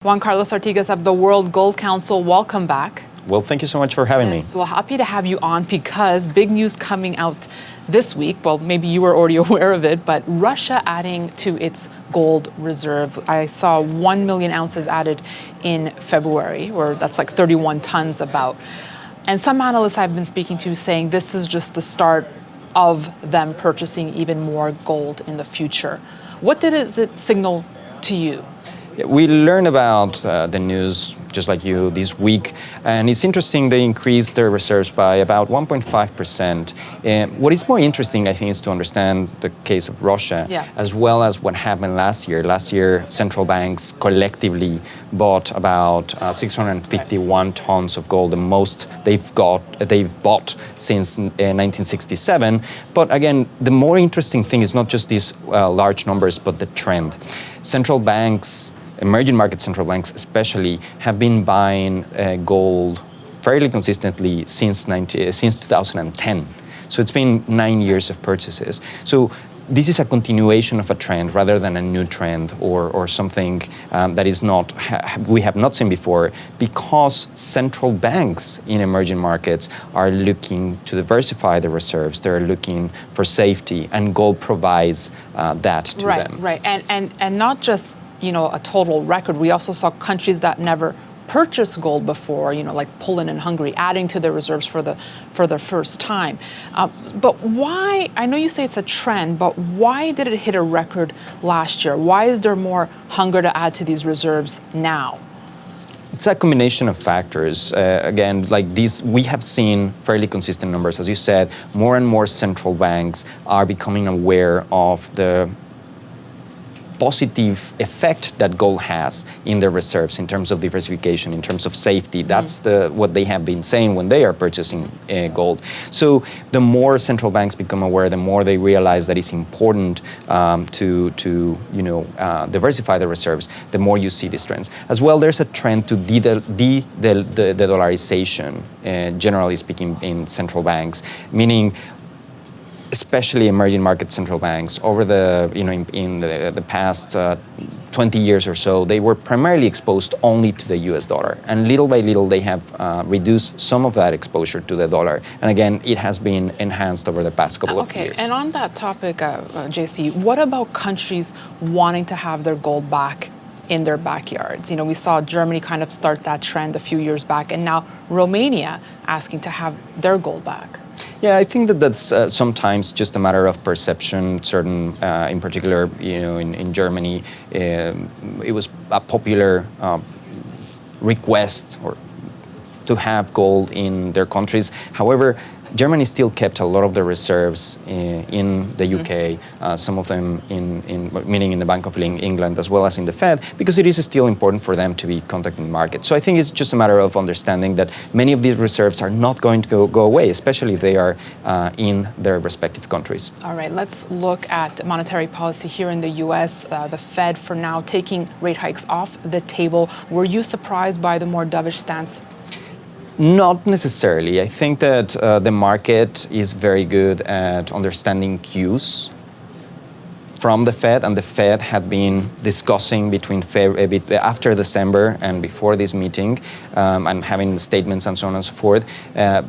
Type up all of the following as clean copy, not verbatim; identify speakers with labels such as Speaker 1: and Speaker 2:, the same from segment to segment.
Speaker 1: Juan Carlos Artigas of the World Gold Council, welcome back.
Speaker 2: Well, thank you so much for having me.
Speaker 1: Well, happy to have you on because big news coming out this week. Well, maybe you were already aware of it, but Russia adding to its gold reserve. I saw 1 million ounces added in February, or that's like 31 tons about. And some analysts I've been speaking to saying this is just the start of them purchasing even more gold in the future. What does it signal to you?
Speaker 2: We learned about the news, just like you, this week, and it's interesting they increased their reserves by about 1.5%. What is more interesting, I think, is to understand the case of Russia, as well as what happened last year. Last year, central banks collectively bought about 651 tons of gold, the most they've bought since 1967. But again, the more interesting thing is not just these large numbers, but the trend. Central banks, emerging market central banks especially, have been buying gold fairly consistently since 2010. So it's been 9 years of purchases. So this is a continuation of a trend rather than a new trend or something that is not we have not seen before, because central banks in emerging markets are looking to diversify the reserves. They're looking for safety, and gold provides that to them.
Speaker 1: Right, and not just a total record. We also saw countries that never purchased gold before, like Poland and Hungary, adding to their reserves for the first time. But why? I know you say it's a trend, but why did it hit a record last year? Why is there more hunger to add to these reserves now?
Speaker 2: It's a combination of factors. Again, like these, we have seen fairly consistent numbers. As you said, more and more central banks are becoming aware of the positive effect that gold has in their reserves in terms of diversification, in terms of safety. That's what they have been saying when they are purchasing gold. So the more central banks become aware, the more they realize that it's important to diversify the reserves, the more you see these trends. As well, there's a trend to the dollarization, generally speaking, in central banks, meaning especially emerging market central banks over in the past 20 years or so, they were primarily exposed only to the US dollar, and little by little they have reduced some of that exposure to the dollar, and again it has been enhanced over the past couple of years.
Speaker 1: And on that topic, JC, what about countries wanting to have their gold back in their backyards? We saw Germany kind of start that trend a few years back, and now Romania asking to have their gold back.
Speaker 2: Yeah, I think that's sometimes just a matter of perception. Certain, in particular, in Germany, it was a popular request to have gold in their countries. However, Germany still kept a lot of the reserves in the UK, some of them meaning in the Bank of England as well as in the Fed, because it is still important for them to be contacting the market. So I think it's just a matter of understanding that many of these reserves are not going to go away, especially if they are in their respective countries.
Speaker 1: All right, let's look at monetary policy here in the US. The Fed, for now, taking rate hikes off the table. Were you surprised by the more dovish stance?
Speaker 2: Not necessarily. I think that the market is very good at understanding cues from the Fed, and the Fed had been discussing after December and before this meeting, and having statements and so on and so forth,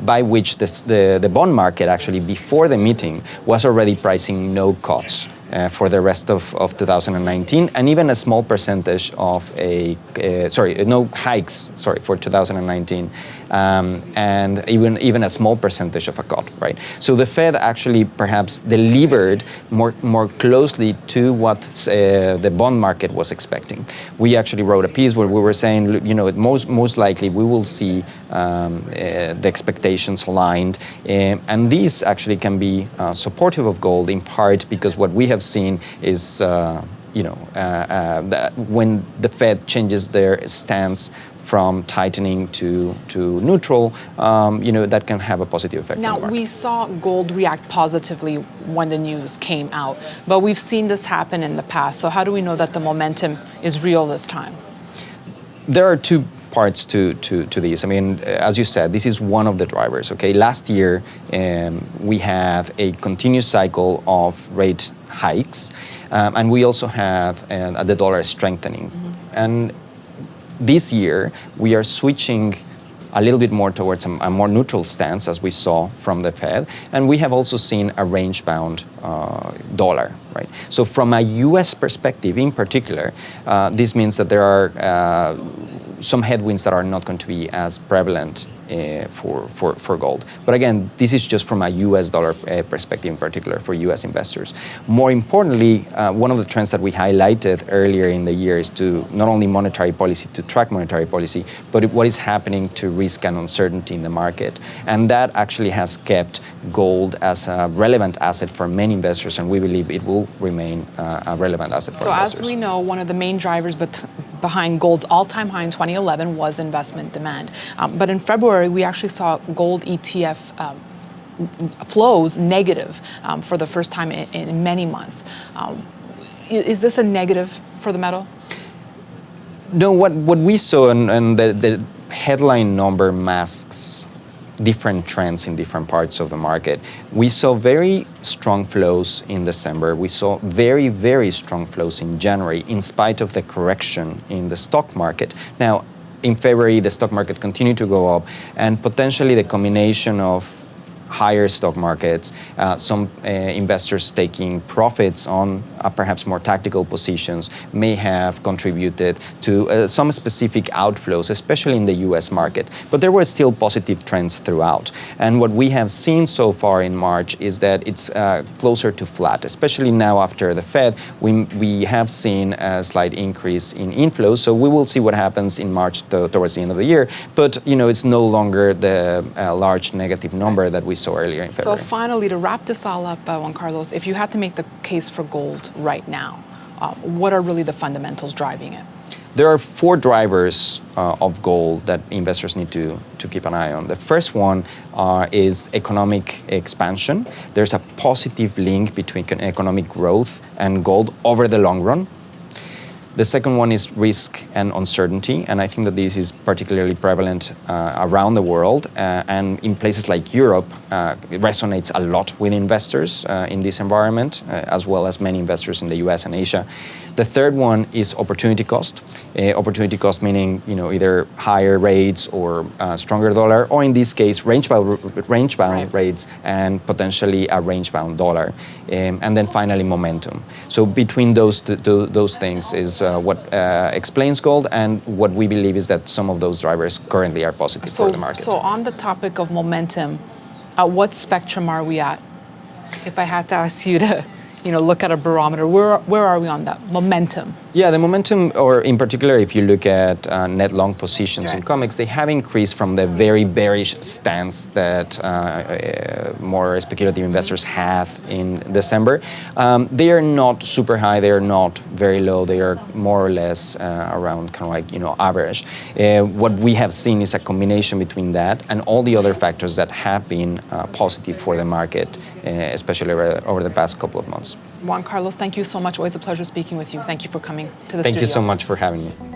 Speaker 2: by which the bond market actually before the meeting was already pricing no cuts for the rest of 2019, and even a small percentage of no hikes, for 2019. And even a small percentage of a cut, right? So the Fed actually perhaps delivered more closely to what the bond market was expecting. We actually wrote a piece where we were saying, most likely we will see the expectations aligned, and these actually can be supportive of gold in part because what we have seen is that when the Fed changes their stance from tightening to neutral, that can have a positive effect on the market.
Speaker 1: Now, we saw gold react positively when the news came out, but we've seen this happen in the past. So how do we know that the momentum is real this time?
Speaker 2: There are two parts to this. I mean, as you said, this is one of the drivers, okay? Last year, we had a continuous cycle of rate hikes, and we also have the dollar strengthening. And this year, we are switching a little bit more towards a more neutral stance, as we saw from the Fed, and we have also seen a range-bound dollar, right? So from a U.S. perspective in particular, this means that there are some headwinds that are not going to be as prevalent for gold. But again, this is just from a US dollar perspective in particular for US investors. More importantly, one of the trends that we highlighted earlier in the year is to not only monetary policy, to track monetary policy, but what is happening to risk and uncertainty in the market. And that actually has kept gold as a relevant asset for many investors, and we believe it will remain a relevant asset for investors.
Speaker 1: So as we know, one of the main drivers behind gold's all-time high in 2011 was investment demand. But in February, we actually saw gold ETF flows negative for the first time in many months. Is this a negative for the metal?
Speaker 2: No, what we saw, and the headline number masks different trends in different parts of the market. We saw very strong flows in December. We saw very, very strong flows in January, in spite of the correction in the stock market. Now, in February, the stock market continued to go up, and potentially the combination of higher stock markets, some investors taking profits on perhaps more tactical positions may have contributed to some specific outflows, especially in the US market. But there were still positive trends throughout. And what we have seen so far in March is that it's closer to flat, especially now after the Fed. We have seen a slight increase in inflows, so we will see what happens in March towards the end of the year. But it's no longer the large negative number that we saw earlier in February.
Speaker 1: So finally, to wrap this all up, Juan Carlos, if you had to make the case for gold right now, what are really the fundamentals driving it?
Speaker 2: There are four drivers of gold that investors need to keep an eye on. The first one is economic expansion. There's a positive link between economic growth and gold over the long run. The second one is risk and uncertainty, and I think that this is particularly prevalent around the world, and in places like Europe, it resonates a lot with investors in this environment, as well as many investors in the US and Asia. The third one is opportunity cost. Opportunity cost meaning either higher rates or stronger dollar, or in this case range-bound rates and potentially a range-bound dollar. And then finally momentum. So between those things is what explains gold, and what we believe is that some of those drivers currently are positive for the market.
Speaker 1: So on the topic of momentum, at what spectrum are we at? If I had to ask you to look at a barometer, where are we on that momentum?
Speaker 2: Yeah, the momentum, or in particular, if you look at net long positions in COMEX, they have increased from the very bearish stance that more speculative investors have in December. They are not super high, they are not very low, they are more or less around average. What we have seen is a combination between that and all the other factors that have been positive for the market, especially over the past couple of months.
Speaker 1: Juan Carlos, thank you so much. Always a pleasure speaking with you. Thank you for coming to the studio.
Speaker 2: Thank you so much for having me.